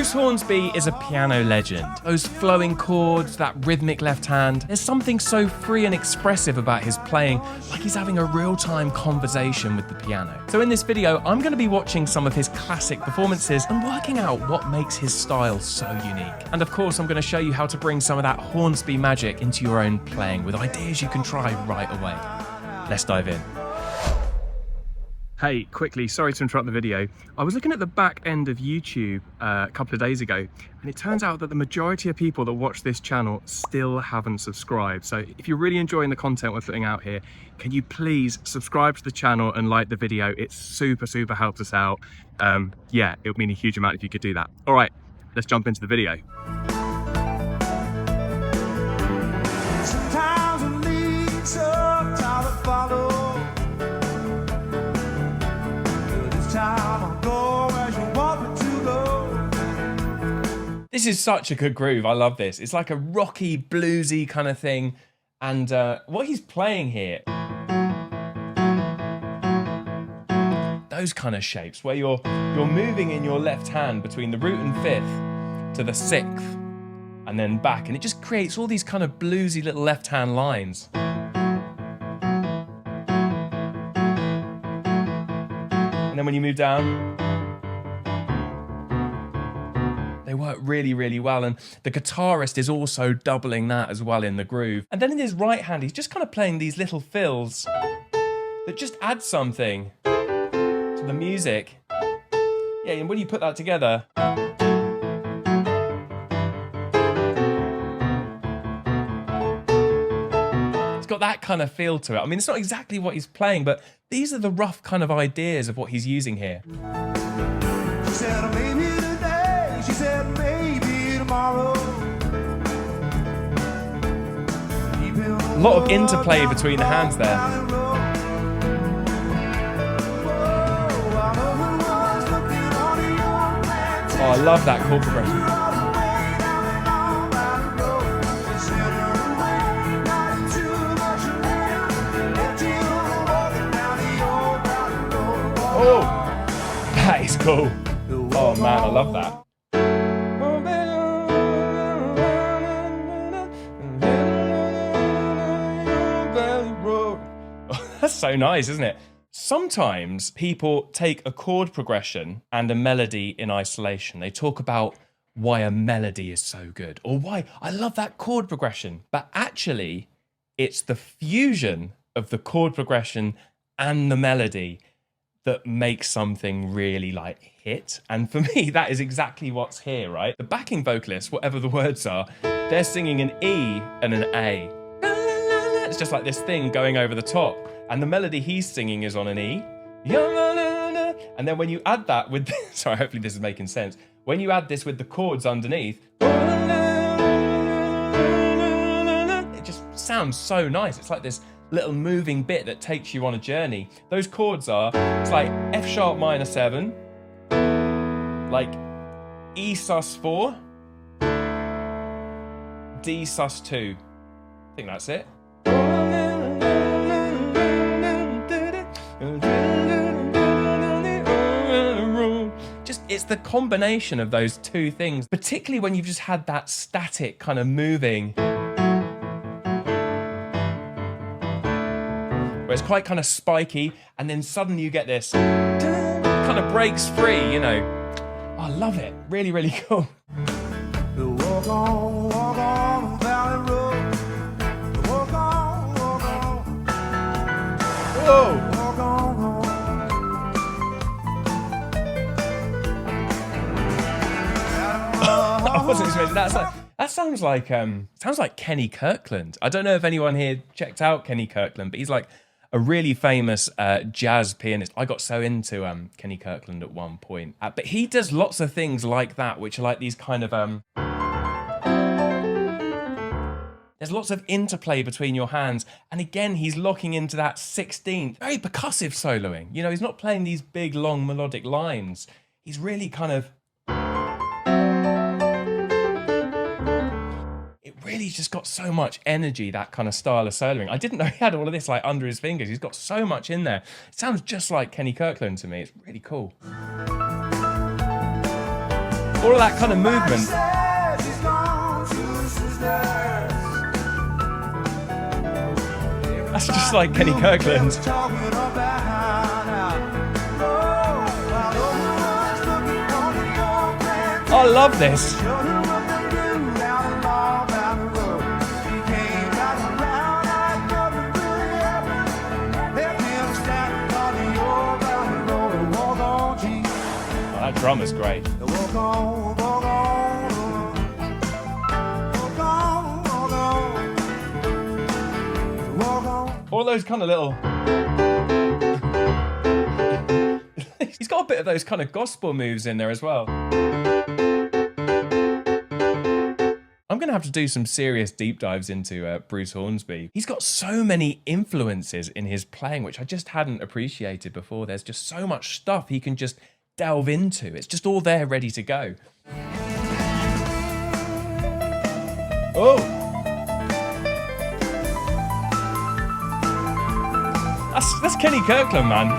Bruce Hornsby is a piano legend. Those flowing chords, that rhythmic left hand, there's something so free and expressive about his playing, like he's having a real-time conversation with the piano. So in this video, I'm going to be watching some of his classic performances and working out what makes his style so unique. And of course, I'm going to show you how to bring some of that Hornsby magic into your own playing with ideas you can try right away. Let's dive in. Hey, quickly, sorry to interrupt the video. I was looking at the back end of YouTube a couple of days ago, and it turns out that the majority of people that watch this channel still haven't subscribed. So if you're really enjoying the content we're putting out here, can you please subscribe to the channel and like the video? It super helps us out. Yeah, it would mean a huge amount if you could do that. All right, let's jump into the video. Sometimes it leads up, time to follow. This is such a good groove. I love this. It's like a rocky, bluesy kind of thing. And what he's playing here, those kind of shapes where you're moving in your left hand between the root and fifth to the sixth and then back. And it just creates all these kind of bluesy little left hand lines. And then when you move down, they work really well, and the guitarist is also doubling that as well in the groove. And then in his right hand, he's just kind of playing these little fills that just add something to the music. Yeah, and when you put that together, it's got that kind of feel to it. I mean, it's not exactly what he's playing, but these are the rough kind of ideas of what he's using here. She said maybe today, she said maybe tomorrow. A lot of interplay between the hands there. Oh, I love that chord progression. Oh, that is cool. Oh man, I love that. Oh, that's so nice, isn't it? Sometimes people take a chord progression and a melody in isolation. They talk about why a melody is so good, or why I love that chord progression. But actually, it's the fusion of the chord progression and the melody that makes something really like hit. And for me, that is exactly what's here, right? The backing vocalists, whatever the words are, they're singing an E and an A. It's just like this thing going over the top. And the melody he's singing is on an E. And then when you add that with, sorry, hopefully this is making sense. When you add this with the chords underneath, it just sounds so nice. It's like this little moving bit that takes you on a journey. Those chords are, it's like F sharp minor 7, like E sus 4, D sus 2. I think that's it. Just, it's the combination of those two things, particularly when you've just had that static kind of moving, where it's quite kind of spiky, and then suddenly you get this kind of breaks free, you know. Oh, I love it. Really cool. Walk on Valley Road. Walk on. Whoa. Walk on home. I wasn't expecting that. That sounds like Kenny Kirkland. I don't know if anyone here checked out Kenny Kirkland, but he's like a really famous jazz pianist. I got so into Kenny Kirkland at one point. But he does lots of things like that, which are like these kind of... there's lots of interplay between your hands. And again, he's locking into that 16th. Very percussive soloing. You know, he's not playing these big, long melodic lines. He's really kind of... really just got so much energy, that kind of style of soloing. I didn't know he had all of this like under his fingers. He's got so much in there. It sounds just like Kenny Kirkland to me. It's really cool. All of that kind of movement. Says he's gone to his sisters. That's just like Kenny Kirkland. Talking about while everyone's looking for the young man. I love this. Showed her what to do down a long mountain road. He came back around like nothing really happened. Left him standing on the old mountain road to walk on, G. Oh, that drummer's great. Walk on, walk on, walk on, walk on, walk on. All those kind of little... He's got a bit of those kind of gospel moves in there as well. I'm going to have to do some serious deep dives into Bruce Hornsby. He's got so many influences in his playing, which I just hadn't appreciated before. There's just so much stuff he can just delve into. It's just all there ready to go. Oh! That's Kenny Kirkland, man.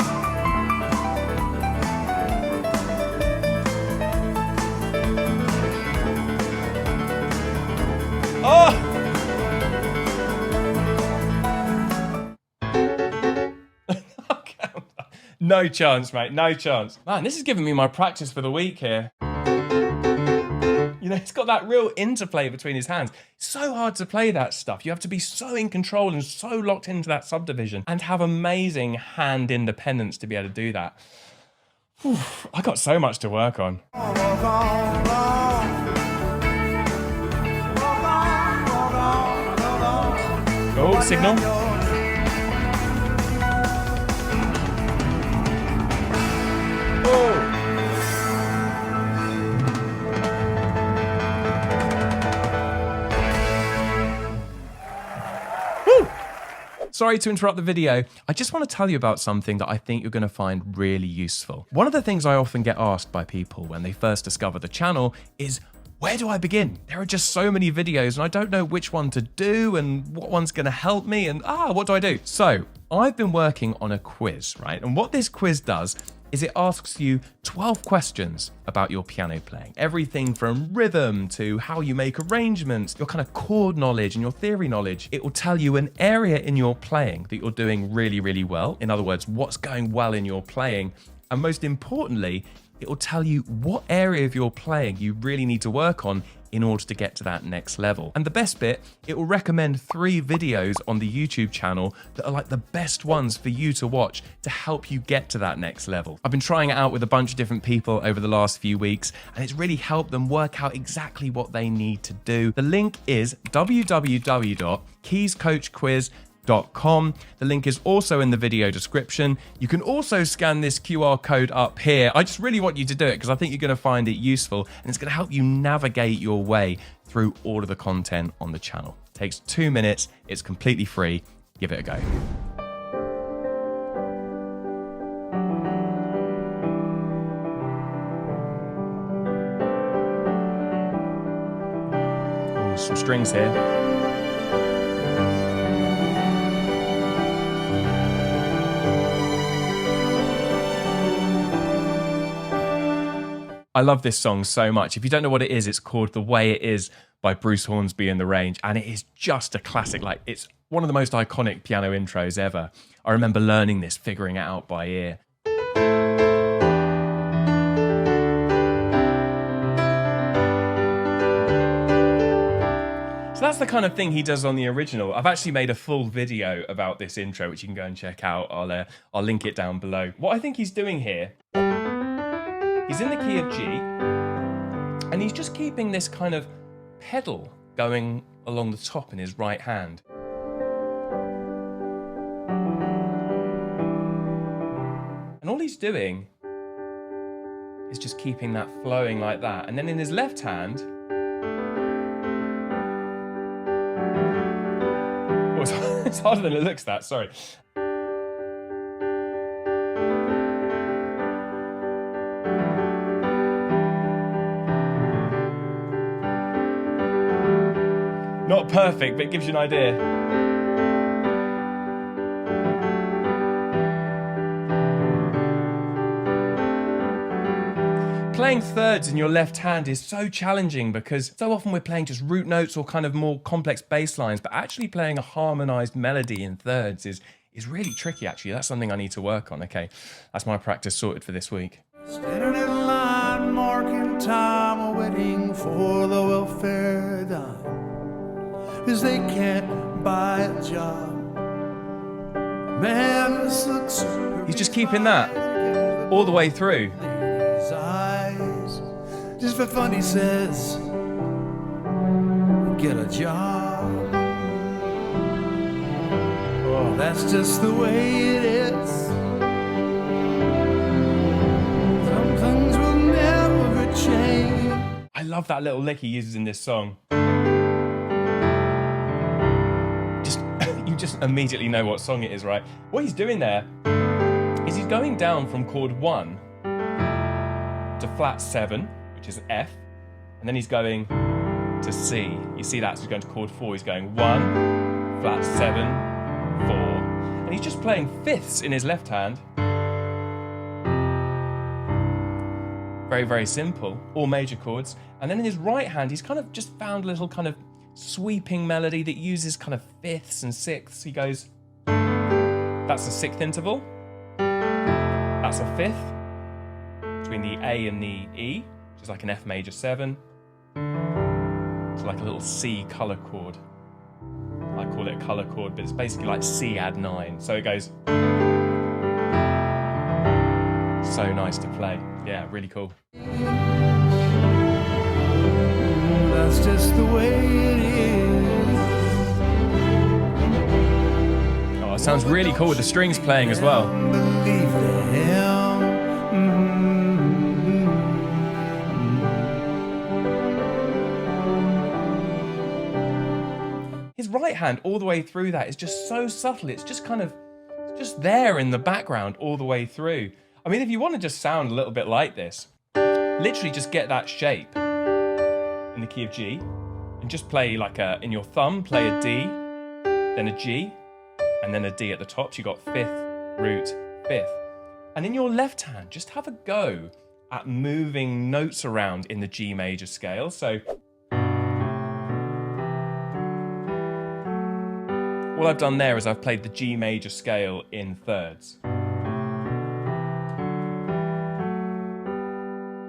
Oh! No chance, mate. No chance. Man, this is giving me my practice for the week here. You know, it's got that real interplay between his hands. It's so hard to play that stuff. You have to be so in control and so locked into that subdivision and have amazing hand independence to be able to do that. Whew, I got so much to work on. Walk on, walk on. Walk on, walk on, walk on. Oh, signal. Oh. Woo. Sorry to interrupt the video. I just want to tell you about something that I think you're going to find really useful. One of the things I often get asked by people when they first discover the channel is, where do I begin? There are just so many videos and I don't know which one to do and what one's going to help me and what do I do? So I've been working on a quiz, right? And what this quiz does is it asks you 12 questions about your piano playing. Everything from rhythm to how you make arrangements, your kind of chord knowledge and your theory knowledge. It will tell you an area in your playing that you're doing really, really well. In other words, what's going well in your playing. And most importantly, it will tell you what area of your playing you really need to work on in order to get to that next level. And the best bit, it will recommend 3 videos on the YouTube channel that are like the best ones for you to watch to help you get to that next level. I've been trying it out with a bunch of different people over the last few weeks, and it's really helped them work out exactly what they need to do. The link is www.keyscoachquiz.com. The link is also in the video description. You can also scan this QR code up here. I just really want you to do it because I think you're going to find it useful and it's going to help you navigate your way through all of the content on the channel. It takes 2 minutes. It's completely free. Give it a go. Ooh, some strings here. I love this song so much. If you don't know what it is, it's called The Way It Is by Bruce Hornsby and the Range. And it is just a classic. Like, it's one of the most iconic piano intros ever. I remember learning this, figuring it out by ear. So that's the kind of thing he does on the original. I've actually made a full video about this intro, which you can go and check out. I'll link it down below. What I think he's doing here, he's in the key of G, and he's just keeping this kind of pedal going along the top in his right hand. And all he's doing is just keeping that flowing like that. And then in his left hand, it's harder than it looks, that, sorry. Not perfect, but it gives you an idea. Playing thirds in your left hand is so challenging because so often we're playing just root notes or kind of more complex bass lines, but actually playing a harmonized melody in thirds is really tricky, actually. That's something I need to work on. Okay, that's my practice sorted for this week. Standing in line, marking time, waiting for the welfare dime, 'cause they can't buy a job. Man, this looks He's just keeping that all the way through. his eyes. Just for fun, he says, get a job. Oh, that's just the way it is. Some things will never change. I love that little lick he uses in this song. You just immediately know what song it is, right? What he's doing there is he's going down from chord 1 to flat 7, which is F, and then he's going to C. You see that? So he's going to chord 4. He's going 1, flat 7, 4, and he's just playing fifths in his left hand. Very, very simple, all major chords. And then in his right hand, he's kind of just found a little kind of sweeping melody that uses kind of fifths and sixths. He goes, that's a sixth interval, that's a fifth, between the A and the E, which is like an F major 7. It's like a little C color chord. I call it a color chord, but it's basically like C add 9. So it goes, so nice to play. Yeah, really cool. That's just the way it is. Oh, it sounds really cool with the strings playing as well. Believe them. His right hand all the way through that is just so subtle. It's just kind of just there in the background all the way through. I mean, if you want to just sound a little bit like this, literally just get that shape in the key of G and just play like in your thumb, play a D, then a G, and then a D at the top. So you got fifth, root, fifth. And in your left hand, just have a go at moving notes around in the G major scale. So all I've done there is I've played the G major scale in thirds.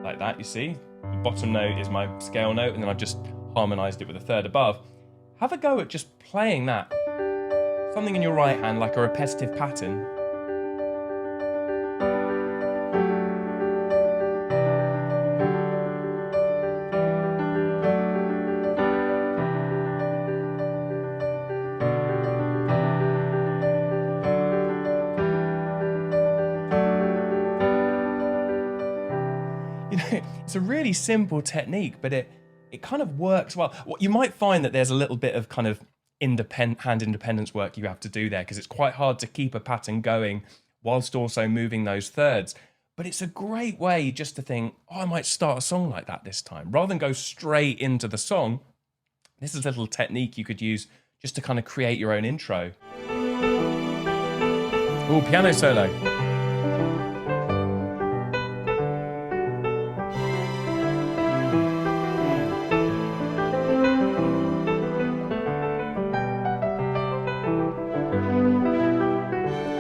Like that, you see? The bottom note is my scale note, and then I've just harmonized it with a third above. Have a go at just playing that. Something in your right hand, like a repetitive pattern. It's a really simple technique, but it kind of works well. You might find that there's a little bit of kind of hand independence work you have to do there, because it's quite hard to keep a pattern going whilst also moving those thirds. But it's a great way just to think, oh, I might start a song like that this time. Rather than go straight into the song, this is a little technique you could use just to kind of create your own intro. Ooh, piano solo.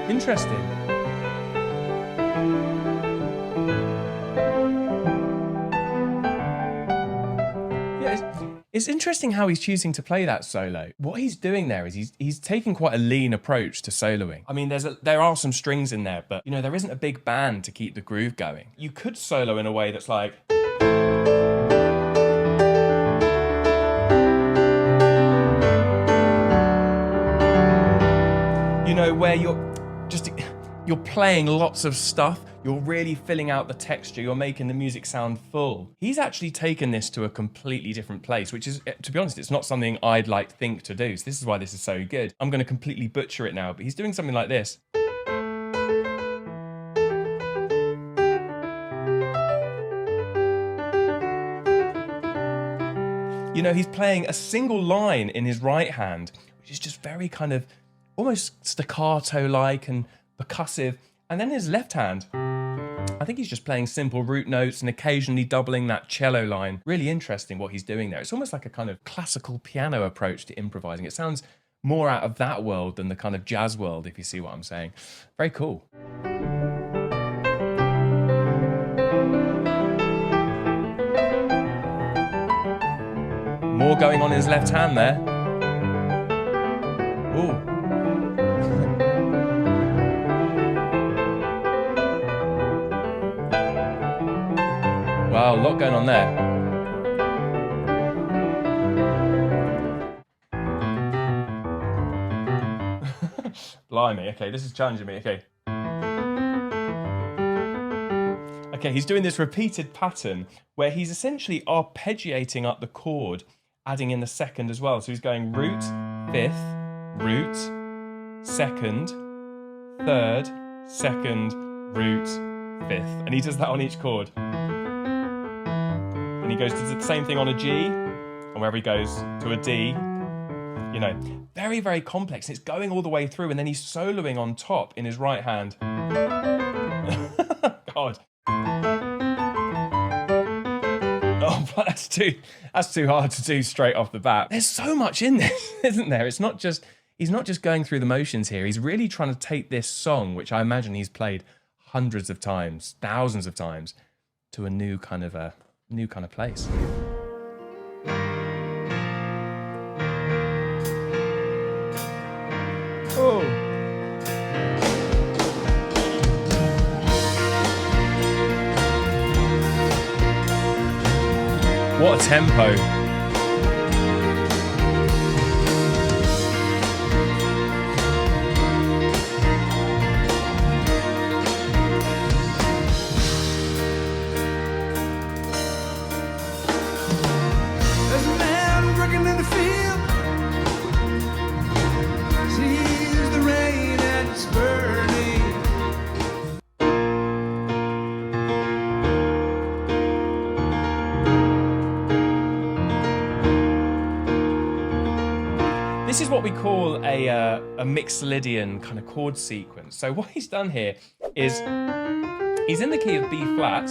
Interesting. Yeah, it's interesting how he's choosing to play that solo. What he's doing there is he's taking quite a lean approach to soloing. I mean, there are some strings in there, but you know, there isn't a big band to keep the groove going. You could solo in a way that's like, you know, where you're playing lots of stuff, you're really filling out the texture, you're making the music sound full. He's actually taken this to a completely different place, which is, to be honest, it's not something I'd like to think to do. So this is why this is so good. I'm going to completely butcher it now, but he's doing something like this. You know, he's playing a single line in his right hand, which is just very kind of almost staccato-like and percussive. And then his left hand, I think he's just playing simple root notes and occasionally doubling that cello line. Really interesting what he's doing there. It's almost like a kind of classical piano approach to improvising. It sounds more out of that world than the kind of jazz world, if you see what I'm saying. Very cool. More going on in his left hand there. Ooh. Wow, a lot going on there. Blimey, okay, this is challenging me, okay. Okay, he's doing this repeated pattern where he's essentially arpeggiating up the chord, adding in the second as well. So he's going root, fifth, root, second, third, second, root, fifth. And he does that on each chord. And he goes to the same thing on a G, and wherever he goes to a D, you know, very, very complex. It's going all the way through, and then he's soloing on top in his right hand. God. Oh, but that's too hard to do straight off the bat. There's so much in this, isn't there? He's not just going through the motions here. He's really trying to take this song, which I imagine he's played hundreds of times, thousands of times, to a new kind of place. Oh. What a tempo. This is what we call a Mixolydian kind of chord sequence. So what he's done here is he's in the key of B flat,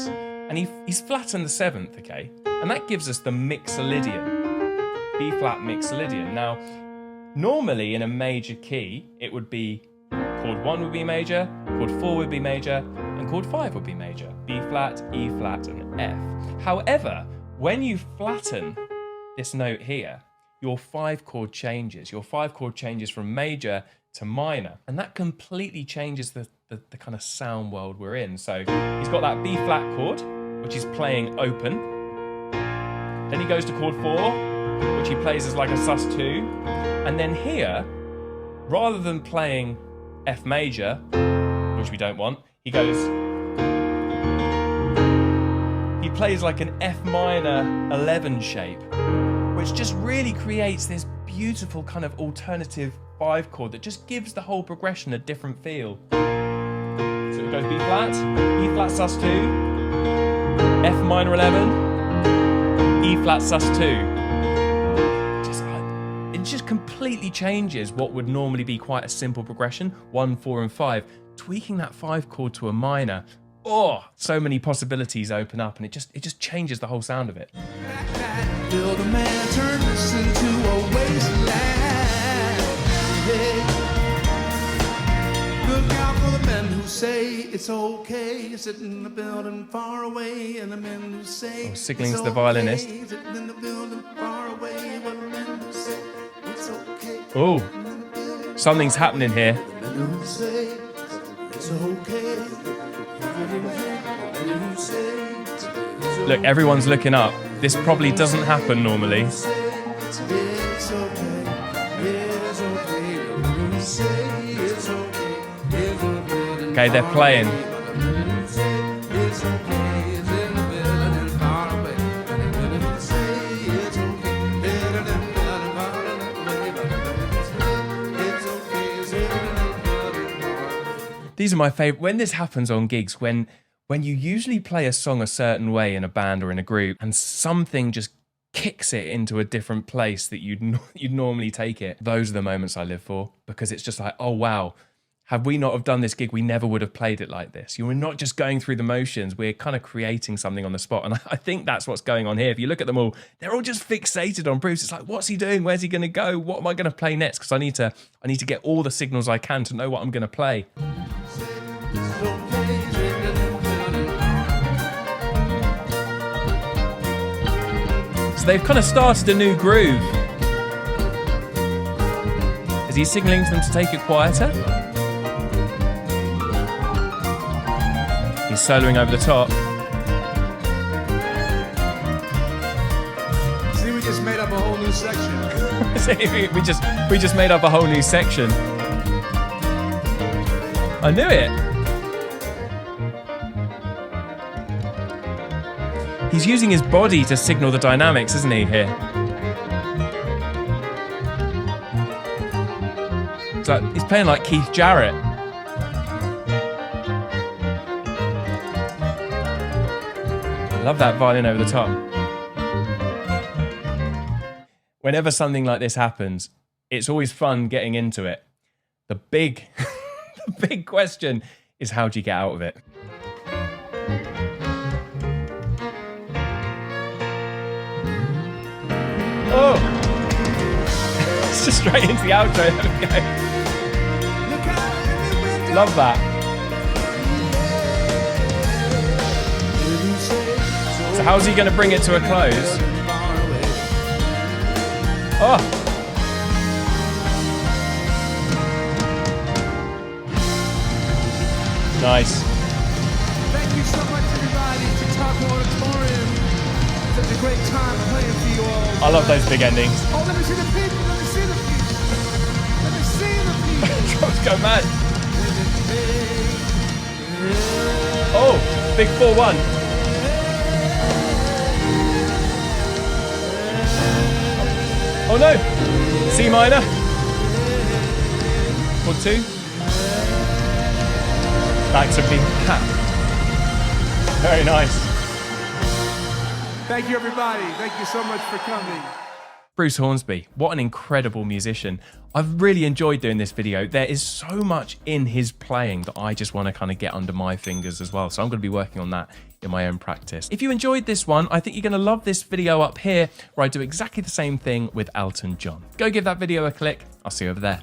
and he's flattened the seventh, okay? And that gives us the Mixolydian, B flat Mixolydian. Now, normally in a major key, it would be chord 1 would be major, chord 4 would be major, and chord 5 would be major. B flat, E flat, and F. However, when you flatten this note here, your 5 chord changes. Your 5 chord changes from major to minor, and that completely changes the kind of sound world we're in. So he's got that B flat chord, which is playing open. Then he goes to chord 4, which he plays as like a sus2. And then here, rather than playing F major, which we don't want, he plays like an F minor 11 shape, which just really creates this beautiful kind of alternative 5 chord that just gives the whole progression a different feel. So it goes B flat, E flat sus2, F minor 11, E flat sus2. It just completely changes what would normally be quite a simple progression, 1, 4, and 5. Tweaking that 5 chord to a minor, oh, so many possibilities open up, and it just changes the whole sound of it. Build a man, turn this into a wasteland. Hey. Look out for the men who say it's okay, sitting in the building far away, and the men who say signaling to the violinist. Okay, sitting in the building far away, but the men who say it's okay. Oh, something's happening here. The men who say it's okay. Look, everyone's looking up. This probably doesn't happen normally. Okay, they're playing. These are my favorite. When this happens on gigs, when you usually play a song a certain way in a band or in a group, and something just kicks it into a different place that you'd normally take it, those are the moments I live for, because it's just like, oh wow, had we not have done this gig, we never would have played it like this. You were not just going through the motions, we're kind of creating something on the spot. And I think that's what's going on here. If you look at them all, they're all just fixated on Bruce. It's like, what's he doing? Where's he going to go? What am I going to play next? Because I need to get all the signals I can to know what I'm going to play. So they've kind of started a new groove. Is he signaling to them to take it quieter? He's soloing over the top. See, we just made up a whole new section. See, we just made up a whole new section. I knew it. He's using his body to signal the dynamics, isn't he, here? It's like, he's playing like Keith Jarrett. I love that violin over the top. Whenever something like this happens, it's always fun getting into it. The big question is, how do you get out of it? Oh! It's just straight into the outro. There we go. Love that. So how's he going to bring it to a close? Oh! Nice. Thank you so much, everybody. It's a Talk Auditorium. Such a great time playing for you all. I love those big endings. Oh, let me see the people. Let me see the people. Let me see the people. Drums go mad. Oh, big 4-1. Oh no, C minor. Chord 2. Thanks for being pat. Very nice. Thank you, everybody. Thank you so much for coming. Bruce Hornsby, what an incredible musician. I've really enjoyed doing this video. There is so much in his playing that I just want to kind of get under my fingers as well. So I'm going to be working on that in my own practice. If you enjoyed this one, I think you're going to love this video up here where I do exactly the same thing with Elton John. Go give that video a click. I'll see you over there.